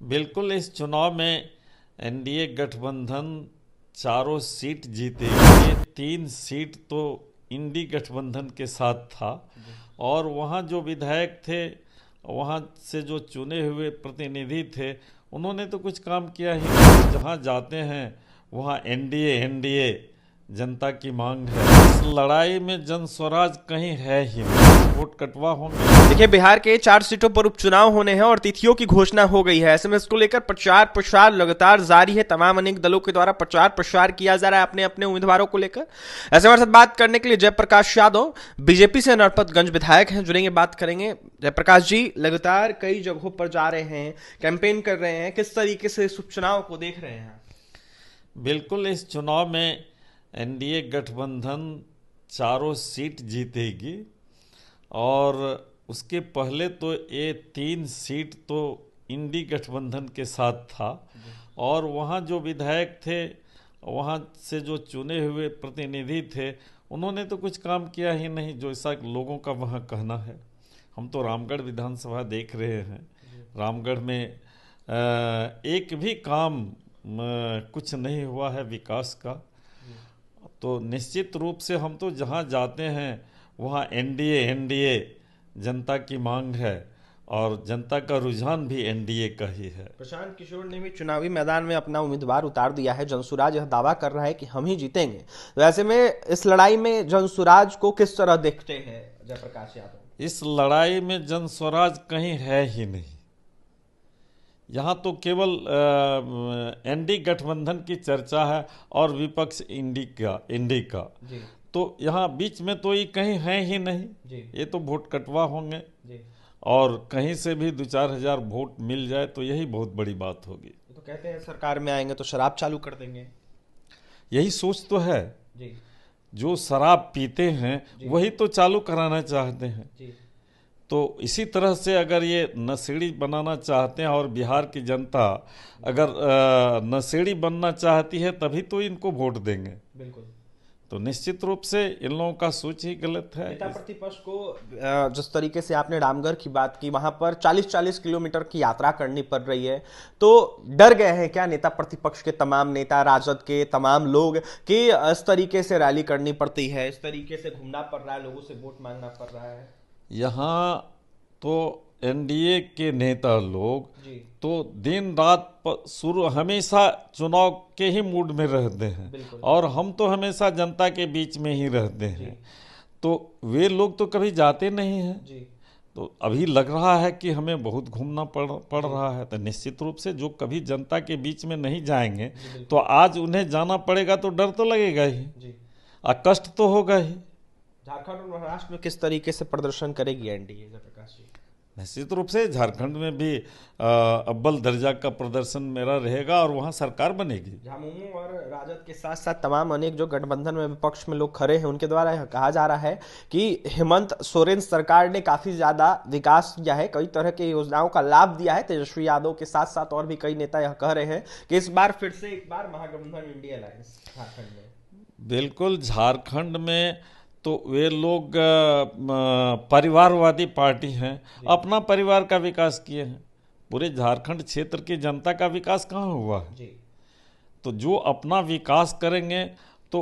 बिल्कुल, इस चुनाव में एनडीए गठबंधन चारों सीट जीतेगी। ये 3 सीट तो इंडी गठबंधन के साथ था और वहाँ जो विधायक थे, वहाँ से जो चुने हुए प्रतिनिधि थे, उन्होंने तो कुछ काम किया ही नहीं। जहाँ जाते हैं वहाँ एनडीए एनडीए जनता की मांग है। इस लड़ाई में जन स्वराज कहीं है ही नहीं, वोट कटवा होंगे। देखिए, बिहार के 4 सीटों पर उपचुनाव होने हैं और तिथियों की घोषणा हो गई है। ऐसे में इसको लेकर प्रचार प्रसार लगातार जारी है। तमाम अनेक दलों के द्वारा प्रचार प्रसार किया जा रहा है अपने अपने उम्मीदवारों को लेकर। ऐसे हमारे साथ बात करने के लिए जयप्रकाश यादव, बीजेपी से नरपतगंज विधायक हैं, जुड़ेंगे, बात करेंगे। जयप्रकाश जी, लगातार कई जगहों पर जा रहे हैं, कैंपेन कर रहे हैं, किस तरीके से इस उपचुनाव को देख रहे हैं? बिल्कुल, इस चुनाव में एनडीए गठबंधन चारों सीट जीतेगी और उसके पहले तो ये 3 सीट तो इंडी गठबंधन के साथ था और वहाँ जो विधायक थे, वहाँ से जो चुने हुए प्रतिनिधि थे, उन्होंने तो कुछ काम किया ही नहीं, जो ऐसा लोगों का वहाँ कहना है। हम तो रामगढ़ विधानसभा देख रहे हैं। रामगढ़ में एक भी काम कुछ नहीं हुआ है विकास का। तो निश्चित रूप से हम तो जहाँ जाते हैं वहाँ एनडीए एनडीए जनता की मांग है और जनता का रुझान भी एनडीए का ही है। प्रशांत किशोर ने भी चुनावी मैदान में अपना उम्मीदवार उतार दिया है। जनसुराज यह दावा कर रहा है कि हम ही जीतेंगे। तो ऐसे में इस लड़ाई में जनसुराज को किस तरह देखते हैं जयप्रकाश यादव? इस लड़ाई में जन स्वराज कहीं है ही नहीं। यहाँ तो केवल एनडी गठबंधन की चर्चा है और विपक्ष इंडी का जी। तो यहाँ बीच में तो ये कहीं है ही नहीं जी। ये तो वोट कटवा होंगे जी। और कहीं से भी 2-4 हजार वोट मिल जाए तो यही बहुत बड़ी बात होगी। तो कहते हैं सरकार में आएंगे तो शराब चालू कर देंगे। यही सोच तो है। जी। जो शराब पीते हैं वही तो चालू कराना चाहते हैं। जी। तो इसी तरह से अगर ये नशेड़ी बनाना चाहते हैं और बिहार की जनता अगर नशेड़ी बनना चाहती है तभी तो इनको वोट देंगे। बिल्कुल। तो निश्चित रूप से इन लोगों का सोच ही गलत है। नेता प्रतिपक्ष को जिस तरीके से आपने रामगढ़ की बात की, वहां पर 40-40 किलोमीटर की यात्रा करनी पड़ रही है, तो डर गए हैं क्या नेता प्रतिपक्ष के तमाम नेता, राजद के तमाम लोग कि इस तरीके से रैली करनी पड़ती है, इस तरीके से घूमना पड़ रहा है, लोगों से वोट मांगना पड़ रहा है? यहाँ तो एनडीए के नेता लोग जी। तो दिन रात शुरू हमेशा चुनाव के ही मूड में रहते हैं और हम तो हमेशा जनता के बीच में ही रहते हैं। तो वे लोग तो कभी जाते नहीं हैं। जी। तो अभी लग रहा है कि हमें बहुत घूमना पड़ रहा है। तो निश्चित रूप से जो कभी जनता के बीच में नहीं जाएंगे तो आज उन्हें जाना पड़ेगा तो डर तो लगेगा ही और कष्ट तो होगा ही। झारखंड और महाराष्ट्र में किस तरीके से प्रदर्शन करेगी एनडीए जयप्रकाश जी? निश्चित रूप से झारखंड में भी अव्वल दर्जा का प्रदर्शन मेरा रहेगा और वहाँ सरकार बनेगी। झामुमो और राजद के साथ साथ तमाम अनेक जो गठबंधन में विपक्ष में लोग खड़े हैं, उनके द्वारा यह कहा जा रहा है कि हेमंत सोरेन सरकार ने काफी ज्यादा विकास किया है, कई तरह की योजनाओं का लाभ दिया है। तेजस्वी यादव के साथ साथ और भी कई नेता यह कह रहे हैं कि इस बार फिर से एक बार महागठबंधन इंडिया अलायंस झारखंड में। बिल्कुल, झारखंड में तो वे लोग परिवारवादी पार्टी हैं, अपना परिवार का विकास किए हैं। पूरे झारखंड क्षेत्र की जनता का विकास कहाँ हुआ है? जी। तो जो अपना विकास करेंगे तो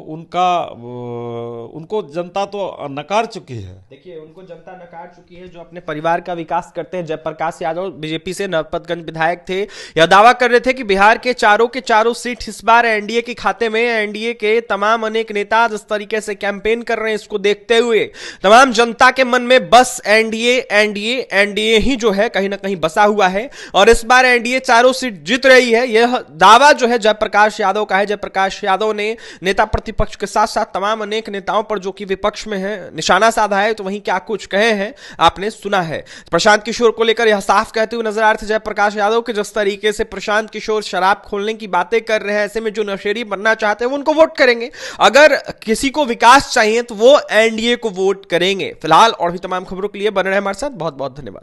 उनको जनता तो नकार चुकी है। देखिए, उनको जनता नकार चुकी है जो अपने परिवार का विकास करते हैं। जयप्रकाश यादव बीजेपी से नरपतगंज विधायक थे, यह दावा कर रहे थे कि बिहार के चारों सीट इस बार एनडीए के खाते में। एनडीए के तमाम अनेक नेता जिस तरीके से कैंपेन कर रहे हैं, इसको देखते हुए तमाम जनता के मन में बस एनडीए एनडीए एनडीए ही जो है कहीं ना कहीं बसा हुआ है और इस बार एनडीए चारों सीट जीत रही है। यह दावा जो है जयप्रकाश यादव का है। जयप्रकाश यादव ने नेता प्रतिपक्ष के साथ साथ तमाम अनेक नेताओं पर जो कि विपक्ष में है निशाना साधा है। तो वहीं क्या कुछ कहे हैं आपने सुना है। प्रशांत किशोर को लेकर यह साफ कहते हुए नजर आ रहे थे जयप्रकाश यादव कि जिस तरीके से प्रशांत किशोर शराब खोलने की बातें कर रहे हैं, ऐसे में जो नशेड़ी बनना चाहते हैं वो उनको वोट करेंगे। अगर किसी को विकास चाहिए तो वो एनडीए को वोट करेंगे। फिलहाल और भी तमाम खबरों के लिए बने रहे हमारे साथ। बहुत बहुत धन्यवाद।